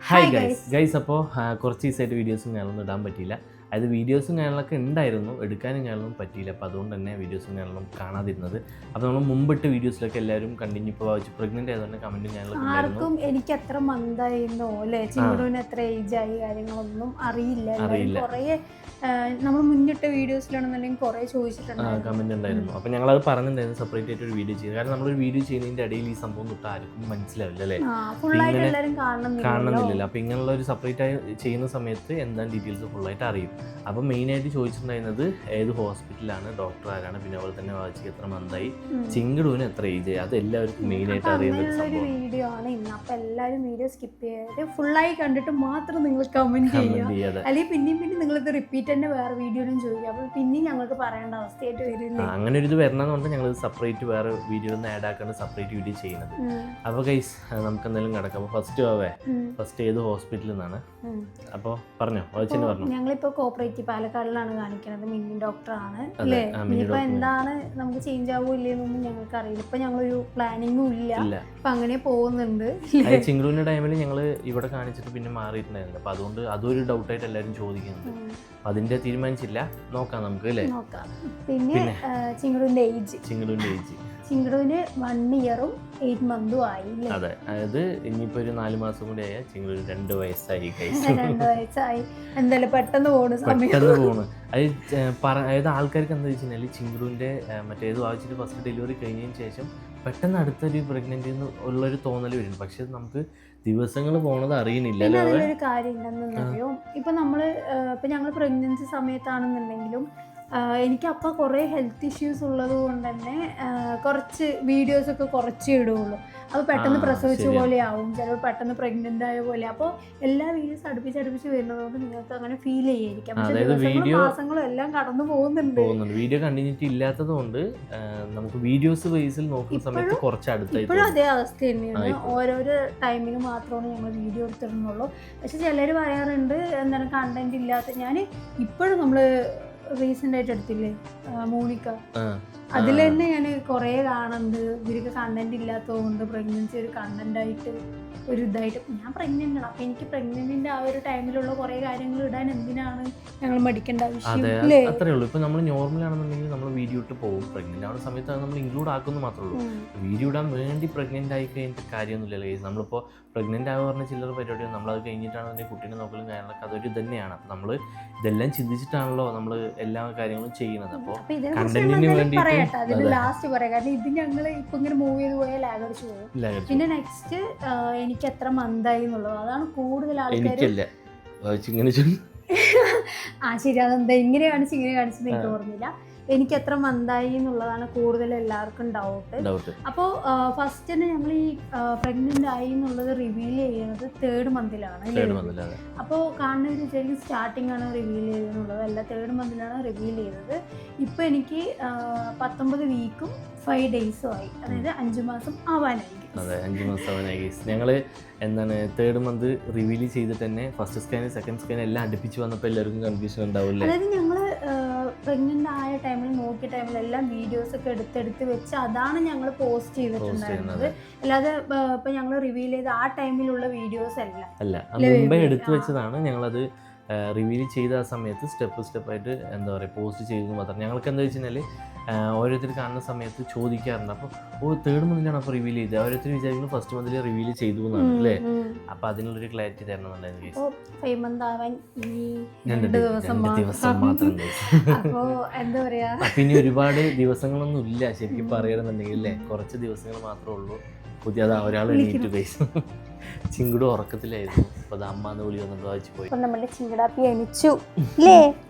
Hi guys അപ്പോൾ കുറച്ച് ദിവസമായിട്ട് വീഡിയോസും ഞാനൊന്നും ഇടാൻ പറ്റിയില്ല. അതായത് വീഡിയോസും ഞാനൊക്കെ ഉണ്ടായിരുന്നു, എടുക്കാനും ഞാനൊന്നും പറ്റിയില്ല. അപ്പോൾ അതുകൊണ്ട് തന്നെ വീഡിയോസും ഞാനൊന്നും കാണാതിരുന്നത്. അപ്പോൾ നമ്മൾ മുമ്പിട്ട് വീഡിയോസിലൊക്കെ എല്ലാവരും കണ്ടിന്യൂ ഇപ്പോൾ വായിച്ച് പ്രഗ്നൻ്റ് ആയതുകൊണ്ട് കമൻറ്റും ഞാനൊക്കെ ആർക്കും എനിക്ക് എത്ര മന്തായിരുന്നോ അല്ലേ, ചിങ്ങുവിന് എത്ര ഏജായി കാര്യങ്ങളൊന്നും അറിയില്ല. കുറേ നമ്മൾ മുന്നിട്ട വീഡിയോസിലാണെന്നുണ്ടെങ്കിൽ കുറേ ചോദിച്ചിട്ടുണ്ടായിരുന്നു, കമൻറ്റ് ഉണ്ടായിരുന്നു. അപ്പോൾ ഞങ്ങളത് പറഞ്ഞിട്ടുണ്ടായിരുന്നു സെപ്പറേറ്റ് ആയിട്ട് ഒരു വീഡിയോ ചെയ്ത്. കാരണം നമ്മളൊരു വീഡിയോ ചെയ്യുന്നതിൻ്റെ ഇടയിൽ ഈ സംഭവം തൊട്ട് ആർക്കും മനസ്സിലാവില്ല അല്ലേ, ഫുള്ളായിട്ട് എല്ലാവരും കാണണമെന്നില്ലല്ലോ. അപ്പോൾ ഇങ്ങനെയുള്ള ഒരു സെപ്പറേറ്റ് ആയി ചെയ്യുന്ന സമയത്ത് എന്താണ് ഡീറ്റെയിൽസ് ഫുള്ളായിട്ട് അറിയും. അപ്പോൾ മെയിനായിട്ട് ചോദിച്ചിട്ടുണ്ടായിരുന്നത് ഏത് ഹോസ്പിറ്റലാണ്, ഡോക്ടർ ആരാണ്, പിന്നെ അതുപോലെ തന്നെ വായിച്ച് എത്ര മന്തായി, ചിങ്കിടുവിന് എത്ര ഏജ്, അത് എല്ലാവർക്കും മെയിനായിട്ട് അറിയുന്ന ഒരു വീഡിയോ ആണ് ഇന്ന്. അപ്പോൾ എല്ലാവരും വീഡിയോ സ്കിപ്പ് ചെയ്ത് ഫുള്ളായി കണ്ടിട്ട് മാത്രം നിങ്ങൾ കമൻറ്റ് ചെയ്യുക, അല്ലെങ്കിൽ പിന്നെയും പിന്നെ നിങ്ങളിത് റിപ്പീറ്റ് തന്നെ വേറെ വീഡിയോയിലും ചോദിക്കുക. അപ്പോൾ പിന്നെയും ഞങ്ങൾക്ക് പറയേണ്ട അവസ്ഥയായിട്ട് വരില്ല. അങ്ങനെ ഒരു ഇത് വരണമെന്നുണ്ട് ഞങ്ങൾ സെപ്പറേറ്റ് വേറെ വീഡിയോ ഒന്ന് ആഡ് ആക്കാണ്ട് സെപ്പറേറ്റ് വീഡിയോ ചെയ്യുന്നത്. അപ്പോൾ ഗൈസ് നമുക്ക് എന്തെങ്കിലും കിടക്കാം. അപ്പോൾ ഫസ്റ്റ് ഏത് ഹോസ്പിറ്റലിൽ നിന്നാണ്? അപ്പോൾ പറഞ്ഞോ, പറഞ്ഞു. ഞങ്ങളിപ്പോൾ കോപ്പറേറ്റീവ് പാലക്കാടിലാണ് കാണിക്കുന്നത്. മിന്നി ഡോക്ടറാണ് അല്ലേ. ഇനിയിപ്പോൾ എന്താണ് നമുക്ക് ചേഞ്ച് ആവുമോ ഇല്ലെന്നൊന്നും ഞങ്ങൾക്ക് അറിയില്ല. ഇപ്പം ഞങ്ങളൊരു പ്ലാനിങ്ങും ഇല്ല, അപ്പം അങ്ങനെ പോകുന്നുണ്ട്. ചിങ്കുവിൻ്റെ ടൈമിൽ ഞങ്ങൾ ഇവിടെ കാണിച്ചിട്ട് പിന്നെ മാറിയിട്ടുണ്ടായിരുന്നു. അപ്പോൾ അതുകൊണ്ട് അതൊരു ഡൗട്ടായിട്ട് എല്ലാവരും ചോദിക്കുന്നുണ്ട്. അതിൻ്റെ തീരുമാനിച്ചില്ല, നോക്കാം നമുക്ക് അല്ലേ. പിന്നെ ചിങ്കുവിൻ്റെ ഏജ് ചിങ്കുവിന് 1 ഇയറും 8 മന്തും ആയി. അതെ, അതായത് ഇനിയിപ്പോൾ ഒരു 4 മാസം കൂടി ആയാൽ ചിങ്കുവിന് 2 വയസ്സായി. 2 വയസ്സായി. എന്തായാലും പെട്ടെന്ന് പോണു. അതായത് ആൾക്കാർക്ക് എന്താ വെച്ചാൽ ചിങ്കുവിൻ്റെ മറ്റേത് വായിച്ചിട്ട് ഫസ്റ്റ് ഡെലിവറി കഴിഞ്ഞതിന് ശേഷം പെട്ടെന്ന് അടുത്തൊരു പ്രഗ്നൻ്റ് ഉള്ളൊരു തോന്നൽ വരും. പക്ഷെ നമുക്ക് ദിവസങ്ങൾ പോണത് അറിയണില്ല. അതിലൊരു കാര്യം ഉണ്ടെന്നറിയോ, ഇപ്പം ഞങ്ങൾ പ്രഗ്നൻസി സമയത്താണെന്നുണ്ടെങ്കിലും എനിക്ക് അപ്പം കുറേ ഹെൽത്ത് ഇഷ്യൂസ് ഉള്ളത് കൊണ്ട് തന്നെ കുറച്ച് വീഡിയോസൊക്കെ കുറച്ചേ ഇടുകയുള്ളൂ. അപ്പോൾ പെട്ടെന്ന് പ്രസവിച്ച പോലെ ആവും, ചിലപ്പോൾ പെട്ടെന്ന് പ്രഗ്നൻ്റ് ആയ പോലെ. അപ്പോൾ എല്ലാ വീഡിയോസ് അടുപ്പിച്ച് വരുന്നതുകൊണ്ട് നിങ്ങൾക്ക് അങ്ങനെ ഫീൽ ചെയ്യായിരിക്കാം. മാസങ്ങളും എല്ലാം കടന്നു പോകുന്നുണ്ട്. വീഡിയോ കണ്ടിന്യൂറ്റി ഇല്ലാത്തത് കൊണ്ട് നമുക്ക് വീഡിയോസ് ബേസിൽ നോക്കുന്ന സമയത്ത് കുറച്ച് അടുത്തായി ഇപ്പോഴും അതേ അവസ്ഥ തന്നെയാണ്. ഓരോരോ ടൈമിന് മാത്രമാണ് ഞങ്ങൾ വീഡിയോ എടുത്തിടുന്നുള്ളൂ. പക്ഷെ ചിലർ പറയാറുണ്ട് എന്താണ് കണ്ടന്റ് ഇല്ലാത്ത. ഞാൻ ഇപ്പോഴും നമ്മൾ റീസെൻ്റ് ആയിട്ട് എടുത്തില്ലേ മോണിക്ക, അതിൽ തന്നെ ഞാൻ കുറേ കാണുന്നുണ്ട്. ഇവർക്ക് കണ്ടന്റ് ഇല്ലാത്തതുകൊണ്ട് പ്രഗ്നൻസി ഒരു കണ്ടന്റായിട്ട് ഒരു ഇതായിട്ട് ഞാൻ പ്രഗ്നൻ്റ് ആണ്. അപ്പം എനിക്ക് പ്രഗ്നൻറ്റിൻ്റെ ആ ഒരു ടൈമിലുള്ള കുറേ കാര്യങ്ങൾ ഇടാൻ എന്തിനാണ് ഞങ്ങൾ മടിക്കേണ്ട ആവശ്യം? അത്രേ ഉള്ളൂ. ഇപ്പം നമ്മൾ നോർമൽ ആണെന്നുണ്ടെങ്കിൽ നമ്മൾ വീഡിയോ ഇട്ട് പോകും. പ്രഗ്നൻ്റ് ആവുന്ന സമയത്ത് അത് നമ്മൾ ഇൻക്ലൂഡ് ആക്കുന്നു മാത്രമേ ഉള്ളൂ. വീഡിയോ ഇടാൻ വേണ്ടി പ്രഗ്നൻ്റ് ആയി കഴിഞ്ഞിട്ട് കാര്യമൊന്നുമില്ലല്ലോ കേസ്. നമ്മളിപ്പോൾ പ്രഗ്നൻ്റ് ആവുക പറഞ്ഞ ചില്ലറ പരിപാടിയാണ്. നമ്മളത് കഴിഞ്ഞിട്ടാണെന്നുണ്ടെങ്കിൽ കുട്ടീനെ നോക്കലും കാര്യങ്ങളൊക്കെ അതൊരു തന്നെയാണ്. അപ്പം നമ്മൾ ഇതെല്ലാം ചിന്തിച്ചിട്ടാണല്ലോ നമ്മൾ എല്ലാ കാര്യങ്ങളും ചെയ്യുന്നത്. അപ്പോൾ കണ്ടന്റിന് വേണ്ടിയിട്ട് അതിന് ലാസ്റ്റ് പറയാം. കാരണം ഇത് ഞങ്ങൾ ഇപ്പം ഇങ്ങനെ മൂവ് ചെയ്ത് പോയാൽ ലാഗ് അടിച്ച് പോകും. പിന്നെ നെക്സ്റ്റ് എനിക്ക് എത്ര മന്തായി എന്നുള്ളത്, അതാണ് കൂടുതൽ ആൾക്കാർ ശരി അതെന്താ ഇങ്ങനെ കാണിച്ചത് എനിക്ക് ഓർമ്മയില്ല. എനിക്ക് എത്ര മന്തായി എന്നുള്ളതാണ് കൂടുതൽ എല്ലാവർക്കും ഡൗട്ട്. അപ്പോൾ ഫസ്റ്റ് തന്നെ ഞങ്ങൾ ഈ പ്രഗ്നൻ്റ് ആയി എന്നുള്ളത് റിവീൽ ചെയ്യുന്നത് 3rd മന്തിലാണ്. അപ്പോൾ കാണുന്നവർ വിചാരിക്കും സ്റ്റാർട്ടിംഗ് ആണ് റിവീൽ ചെയ്തെന്നുള്ളത്. അല്ല, 3rd മന്തിലാണ് റിവീൽ ചെയ്തത്. ഇപ്പോൾ എനിക്ക് 19 വീക്കും 5 ഡേയ്സും ആയി. അതായത് 5 മാസം ആവാനായി. അതെ, 5 മാസം ആവാനായി. ഞങ്ങൾ 3rd മന്ത് റിവീൽ ചെയ്തിട്ട് തന്നെ ഫസ്റ്റ് സ്കാൻ സെക്കൻഡ് സ്കാൻ എല്ലാം അടുപ്പിച്ച് വന്നപ്പോൾ എല്ലാവർക്കും കൺഫ്യൂഷൻ ഉണ്ടാവില്ലേ. അതായത് ഞങ്ങൾ പ്രഗ്നൻ്റ് ആയ ടൈമിൽ നോക്കിയ ടൈമിലെല്ലാം വീഡിയോസൊക്കെ എടുത്ത് വെച്ച് അതാണ് ഞങ്ങൾ പോസ്റ്റ് ചെയ്തിട്ടുണ്ടായിരുന്നത്. അല്ലാതെ ഇപ്പം ഞങ്ങൾ റിവീൽ ചെയ്ത ആ ടൈമിലുള്ള വീഡിയോസ് അല്ല, മുമ്പേ എടുത്തു വെച്ചതാണ്. ഞങ്ങളത് റിവീൽ ചെയ്ത ആ സമയത്ത് സ്റ്റെപ്പായിട്ട് എന്താ പറയുക പോസ്റ്റ് ചെയ്തെന്ന് മാത്രം. ഞങ്ങൾക്ക് എന്താ വെച്ച് കഴിഞ്ഞാൽ ഓരോരുത്തർ കാണുന്ന സമയത്ത് ചോദിക്കാറുണ്ട്. അപ്പോൾ 3rd മന്തിലാണ് അപ്പോൾ റിവീൽ ചെയ്തത്. ഓരോരുത്തർ വിചാരിക്കുന്നു ഫസ്റ്റ് മന്തിൽ റിവീൽ ചെയ്തു എന്നാണ് അല്ലേ. അപ്പോൾ അതിനുള്ളൊരു ക്ലാരിറ്റി തരണമെന്നുണ്ടായിരുന്നു. 5 മന്ത് ആവാൻ 2 ദിവസം മാത്രം. അപ്പോൾ എന്താ പറയുക, പിന്നെ ഒരുപാട് ദിവസങ്ങളൊന്നും ഇല്ല ശരിക്കും പറയണമെന്നുണ്ടെങ്കിൽ അല്ലേ. കുറച്ച് ദിവസങ്ങൾ മാത്രമേ ഉള്ളൂ. പുതിയതാ ഒരാൾ എണീറ്റ് കഴിച്ചു. ചിങ്കുട് ഉറക്കത്തിലായിരുന്നു. അപ്പോൾ അത് അമ്മ എന്ന് വിളി വന്നിട്ട് വായിച്ചു പോയി. നമ്മുടെ ചിങ്കുടാപ്പി എണിച്ചു അല്ലേ.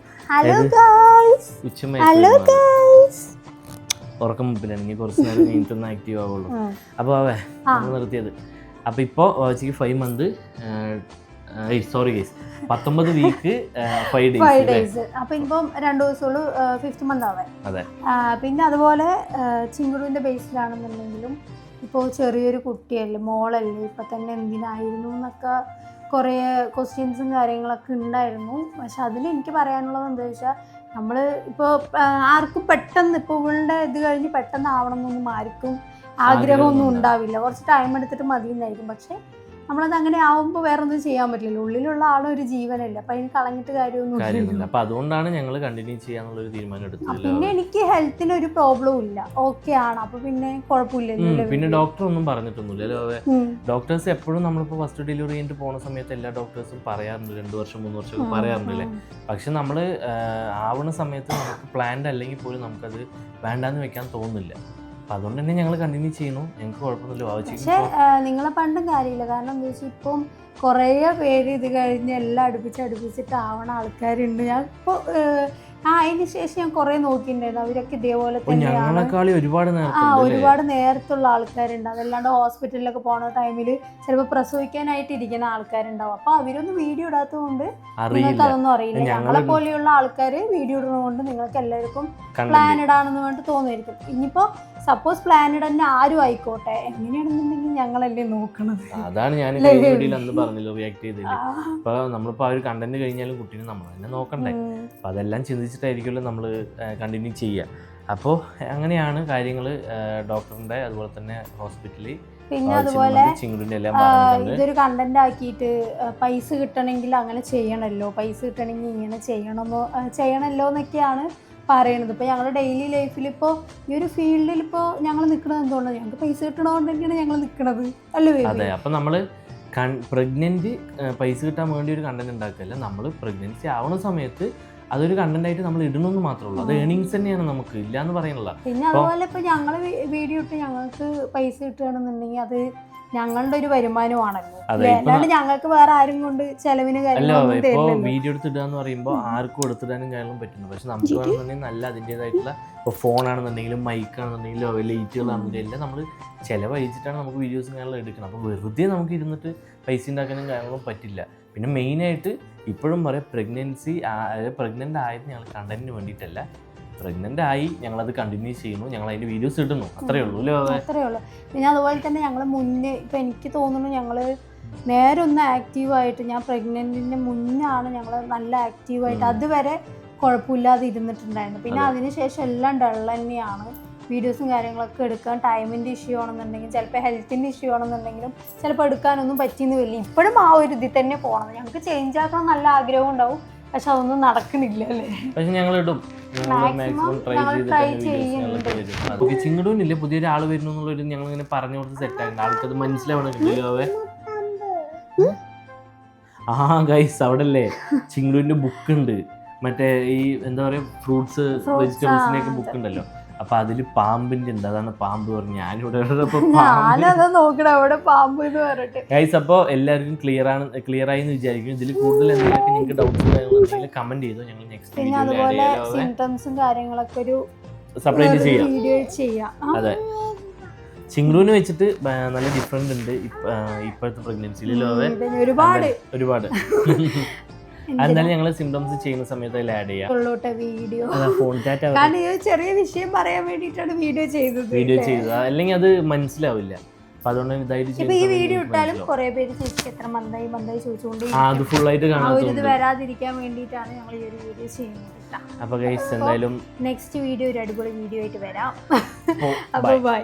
ഹലോ ഗൈസ്, ഉറക്കം മുമ്പിലാണ്. ഇനി കുറച്ച് നേരം കഴിഞ്ഞിട്ടൊന്ന് ആക്റ്റീവ് ആവുള്ളൂ. അപ്പോൾ നമ്മൾ നിർത്തിയത്. അപ്പോൾ ഇപ്പോൾ വായിച്ചേക്ക് 5 മന്ത് 19 വീക്ക് 5 ഡേയ്സ്. അപ്പോൾ ഇപ്പം 2 ദിവസമുള്ളൂ 5th മന്ത് ആവാൻ. അതെ. പിന്നെ അതുപോലെ ചിങ്കുടുവിൻ്റെ ബേസിലാണെന്നുണ്ടെങ്കിലും ഇപ്പോൾ ചെറിയൊരു കുട്ടിയല്ലേ, മോളല്ലേ, ഇപ്പം തന്നെ എന്തിനായിരുന്നു എന്നൊക്കെ കുറേ ക്വസ്റ്റ്യൻസും കാര്യങ്ങളൊക്കെ ഉണ്ടായിരുന്നു. പക്ഷെ അതിൽ എനിക്ക് പറയാനുള്ളത് എന്താ വെച്ചാൽ, നമ്മൾ ഇപ്പോൾ ആർക്കും പെട്ടെന്ന് ഇപ്പോൾ ഇവളുടെ ഇത് കഴിഞ്ഞ് പെട്ടെന്ന് ആവണം എന്നൊന്നും ആർക്കും ആഗ്രഹമൊന്നും ഉണ്ടാവില്ല. കുറച്ച് ടൈം എടുത്തിട്ട് മതി എന്നായിരിക്കും. പക്ഷേ നമ്മളത് അങ്ങനെ ആവുമ്പോൾ വേറെ ഒന്നും ചെയ്യാൻ പറ്റില്ല. ഉള്ളിലുള്ള ആളൊരു ജീവനല്ലേ, അപ്പൊ അതിന് കളഞ്ഞിട്ട് കാര്യമൊന്നും. അപ്പൊ അതുകൊണ്ടാണ് ഞങ്ങൾ കണ്ടിന്യൂ ചെയ്യാന്നുള്ളൊരു തീരുമാനം എടുത്തത്. പിന്നെ എനിക്ക് ഹെൽത്തിന് ഒരു പ്രോബ്ലവും ഇല്ല, ഓക്കെ ആണ്. അപ്പൊ പിന്നെ കുഴപ്പമില്ലല്ലോ. പിന്നെ ഡോക്ടർ ഒന്നും പറഞ്ഞിട്ടൊന്നുമില്ലല്ലോ. ഡോക്ടേഴ്സ് എപ്പോഴും നമ്മളിപ്പോൾ ഫസ്റ്റ് ഡെലിവറി കഴിഞ്ഞിട്ട് പോണ സമയത്ത് എല്ലാ ഡോക്ടേഴ്സും പറയാറുണ്ട് 2 വർഷം 3 വർഷം പറയാറുണ്ടല്ലേ. പക്ഷെ നമ്മൾ ആവണ സമയത്ത് നമുക്ക് പ്ലാൻഡ് അല്ലെങ്കിൽ പോലും നമുക്കത് വേണ്ടാന്ന് വെക്കാൻ തോന്നുന്നില്ല. അപ്പം അതുകൊണ്ട് തന്നെ ഞങ്ങൾ കണ്ടിന്യൂ ചെയ്യുന്നു. ഞങ്ങൾക്ക് കുഴപ്പമൊന്നുമില്ല. പക്ഷേ നിങ്ങളെ പണ്ടും കാര്യമില്ല. കാരണം എന്താ വെച്ചാൽ ഇപ്പം കുറേ പേര് ഇത് കഴിഞ്ഞ് എല്ലാം അടുപ്പിച്ചിട്ട് ആവണ ആൾക്കാരുണ്ട്. ഞാൻ ഇപ്പോൾ അതിന് ശേഷം ഞാൻ കുറേ നോക്കിയിട്ടുണ്ടായിരുന്നു. അവരൊക്കെ ഇതേപോലെ തന്നെയാണ്. ഒരുപാട് നേരത്തുള്ള ആൾക്കാരുണ്ട്. അതല്ലാണ്ട് ഹോസ്പിറ്റലിലൊക്കെ പോണ ടൈമിൽ ചിലപ്പോൾ പ്രസവിക്കാനായിട്ട് ഇരിക്കുന്ന ആൾക്കാരുണ്ടാവും. അപ്പോൾ അവരൊന്നും വീഡിയോ ഇടാത്തത് കൊണ്ട് നിങ്ങൾക്ക് അതൊന്നും അറിയില്ല. ഞങ്ങളെ പോലെയുള്ള ആൾക്കാർ വീഡിയോ ഇടുന്നതുകൊണ്ട് നിങ്ങൾക്ക് എല്ലാവർക്കും പ്ലാനഡ് ആണെന്ന് വേണ്ടി തോന്നുമായിരിക്കും. ഇനിയിപ്പോൾ സപ്പോസ് പ്ലാനഡ് തന്നെ ആരും ആയിക്കോട്ടെ, എങ്ങനെയാണെന്നുണ്ടെങ്കിൽ ഞങ്ങളല്ലേ നോക്കണത്. അതാണ് ഞാൻ അന്ന് പറഞ്ഞല്ലോ, റിയാക്ട് ചെയ്തില്ല. അപ്പൊ നമ്മളിപ്പോ ആ ഒരു കണ്ടന്റ് കഴിഞ്ഞാലും കുട്ടീനെ നമ്മൾ തന്നെ നോക്കണ്ടേ. അപ്പൊ അതെല്ലാം ചിന്തിച്ചിട്ടായിരിക്കുമല്ലോ നമ്മൾ കണ്ടിന്യൂ ചെയ്യുക. അപ്പോൾ അങ്ങനെയാണ് കാര്യങ്ങൾ. ഡോക്ടറിന്റെ അതുപോലെ തന്നെ ഹോസ്പിറ്റലിൽ പിന്നെ അതുപോലെ ഇതൊരു കണ്ടന്റ് ആക്കിയിട്ട് പൈസ കിട്ടണമെങ്കിൽ അങ്ങനെ ചെയ്യണമല്ലോ, പൈസ കിട്ടണമെങ്കിൽ ഇങ്ങനെ ചെയ്യണമല്ലോ എന്നൊക്കെയാണ് പറയണത്. ഇപ്പോൾ ഞങ്ങളുടെ ഡെയിലി ലൈഫിൽ ഇപ്പോൾ ഈ ഒരു ഫീൽഡിൽ ഇപ്പോൾ ഞങ്ങൾ നിൽക്കുന്നത് എന്തുകൊണ്ടാണ്? ഞങ്ങൾക്ക് പൈസ കിട്ടണതുകൊണ്ട് തന്നെയാണ് ഞങ്ങൾ നിൽക്കുന്നത്, അല്ലേ? അതെ. അപ്പം നമ്മൾ പ്രഗ്നൻറ്റ് പൈസ കിട്ടാൻ വേണ്ടി ഒരു കണ്ടന്റ് ഉണ്ടാക്കില്ല. നമ്മൾ പ്രഗ്നൻസി ആവുന്ന സമയത്ത് അതൊരു കണ്ടന്റ് ആയിട്ട് നമ്മൾ ഇടണമെന്ന് മാത്രമേ ഉള്ളൂ. അത് ഏണിങ്സ് തന്നെയാണ്, നമുക്ക് ഇല്ല എന്ന് പറയുന്നില്ല. പിന്നെ അതുപോലെ ഇപ്പോൾ ഞങ്ങൾ വീഡിയോ ഇട്ട് ഞങ്ങൾക്ക് പൈസ കിട്ടുകയാണെന്നുണ്ടെങ്കിൽ അത് ഞങ്ങളുടെ ഒരു വരുമാനമാണല്ലോ. അല്ലാണ്ട് ഞങ്ങൾക്ക് വേറെ ആരും കൊണ്ട് ചെലവിന് വീഡിയോ എടുത്തിടുക എന്ന് പറയുമ്പോൾ ആർക്കും എടുത്തിടാനും കാര്യങ്ങളും പറ്റുന്നു. പക്ഷെ നമുക്ക് വേണമെന്നുണ്ടെങ്കിൽ നല്ല അതിൻ്റെതായിട്ടുള്ള ഇപ്പോൾ ഫോണാണെന്നുണ്ടെങ്കിലും മൈക്കാണെന്നുണ്ടെങ്കിലും ലൈറ്റുകളാണെന്നുണ്ടെങ്കിലും എല്ലാം നമ്മൾ ചിലവഴിച്ചിട്ടാണ് നമുക്ക് വീഡിയോസും കാര്യങ്ങളും എടുക്കണം. അപ്പോൾ വെറുതെ നമുക്ക് ഇരുന്നിട്ട് പൈസ ഉണ്ടാക്കാനും കാര്യങ്ങളും പറ്റില്ല. പിന്നെ മെയിനായിട്ട് ഇപ്പോഴും പറയാം, പ്രഗ്നൻ്റ് ആയത് ഞങ്ങൾ കണ്ടന്റിന് വേണ്ടിയിട്ടല്ല. പ്രഗ്നൻ്റ് ആയി ഞങ്ങളത് കണ്ടിന്യൂ ചെയ്യുന്നു, ഞങ്ങൾ അതിൻ്റെ വീഡിയോസ് ഇടുന്നു, അത്രയേ ഉള്ളൂ. അത്രയേ ഉള്ളൂ. പിന്നെ അതുപോലെ തന്നെ ഞങ്ങൾ മുന്നേ ഇപ്പം എനിക്ക് തോന്നുന്നു ഞങ്ങൾ നേരെ ഒന്ന് ആക്റ്റീവായിട്ട്, ഞാൻ പ്രഗ്നൻറ്റിൻ്റെ മുന്നാണ് ഞങ്ങൾ നല്ല ആക്റ്റീവായിട്ട് അതുവരെ കുഴപ്പമില്ലാതെ ഇരുന്നിട്ടുണ്ടായിരുന്നു. പിന്നെ അതിനുശേഷം എല്ലാം ഡൾ തന്നെയാണ്. വീഡിയോസും കാര്യങ്ങളൊക്കെ എടുക്കാൻ ടൈമിൻ്റെ ഇഷ്യൂ ആണെന്നുണ്ടെങ്കിൽ, ചിലപ്പോൾ ഹെൽത്തിൻ്റെ ഇഷ്യൂ ആണെന്നുണ്ടെങ്കിലും ചിലപ്പോൾ എടുക്കാനൊന്നും പറ്റിയെന്ന് വരില്ല. ഇപ്പോഴും ആ ഒരു ഇതിൽ തന്നെ പോകണം. ഞങ്ങൾക്ക് ചേഞ്ച് ആക്കണം നല്ല ആഗ്രഹം ഉണ്ടാവും, പക്ഷെ അതൊന്നും നടക്കണില്ല അല്ലേ. പക്ഷെ ഞങ്ങൾ ഇടും, മാക്സിമം ട്രൈ ചെയ്യുന്നുണ്ട്. ചിങ്ങടൂനില്ലേ പുതിയൊരാൾ വരുന്നു എന്നുള്ളൊരു ഞങ്ങൾ ഇങ്ങനെ പറഞ്ഞു കൊടുത്ത് സെറ്റാകുന്നുണ്ട്. ആൾക്കത് മനസ്സിലാവണല്ലോ. ഗൈസ് അവിടെ അല്ലേ ചിങ്ങടൂരിന്റെ ബുക്ക് ഉണ്ട്, മറ്റേ ഈ എന്താ പറയാ ഫ്രൂട്ട്സ് വെജിറ്റബിൾസിന്റെ ഒക്കെ ബുക്ക് ഉണ്ടല്ലോ. അപ്പൊ അതില് പാമ്പിന്റെ ഉണ്ട്, അതാണ് പാമ്പ് പറഞ്ഞു. ഞാനിവിടെ ഗൈസ് അപ്പോൾ എല്ലാവർക്കും ക്ലിയർ ആയി എന്ന് വിചാരിക്കും. ഇതിൽ കൂടുതൽ എന്തെങ്കിലും നിങ്ങൾക്ക് ഡൗട്ട്സ് കമന്റ് ചെയ്തോ, ഞങ്ങൾ നെക്സ്റ്റ് സെപ്പറേറ്റ് ചെയ്യാം. അതെ, ചിങ്ക്രൂന് വെച്ചിട്ട് നല്ല ഡിഫറെന്റ് ഉണ്ട് ഇപ്പോഴത്തെ പ്രഗ്നൻസിയിൽ. ഒരുപാട് എന്തായാലും ഞങ്ങൾ സിംറ്റംസ് ചെയ്യുന്ന സമയത്ത് അതിൽ ആഡ് ചെയ്യാം. ഫോൺ ചാറ്റ് ചെറിയ വിഷയം പറയാൻ വേണ്ടിയിട്ടാണ് വീഡിയോ ചെയ്തത്, അല്ലെങ്കിൽ അത് മനസ്സിലാവില്ല. അപ്പൊ അതുകൊണ്ട് ഇതായിട്ട് ഈ വീഡിയോ ഇട്ടാലും കുറെ പേര് ചേച്ചിക്ക് എത്ര മന്തായി ചോദിച്ചുകൊണ്ട് അത് ഫുൾ ആയിട്ട് കാണാൻ വരാതിരിക്കാൻ വേണ്ടിയിട്ടാണ് ഞങ്ങൾ ഈ ഒരു വീഡിയോ ചെയ്യുന്നത്. അപ്പൊ ഗൈസ് എന്തായാലും നെക്സ്റ്റ് വീഡിയോ ഒരു അടിപൊളി വീഡിയോ ആയിട്ട് വരാം. അപ്പൊ ബൈ.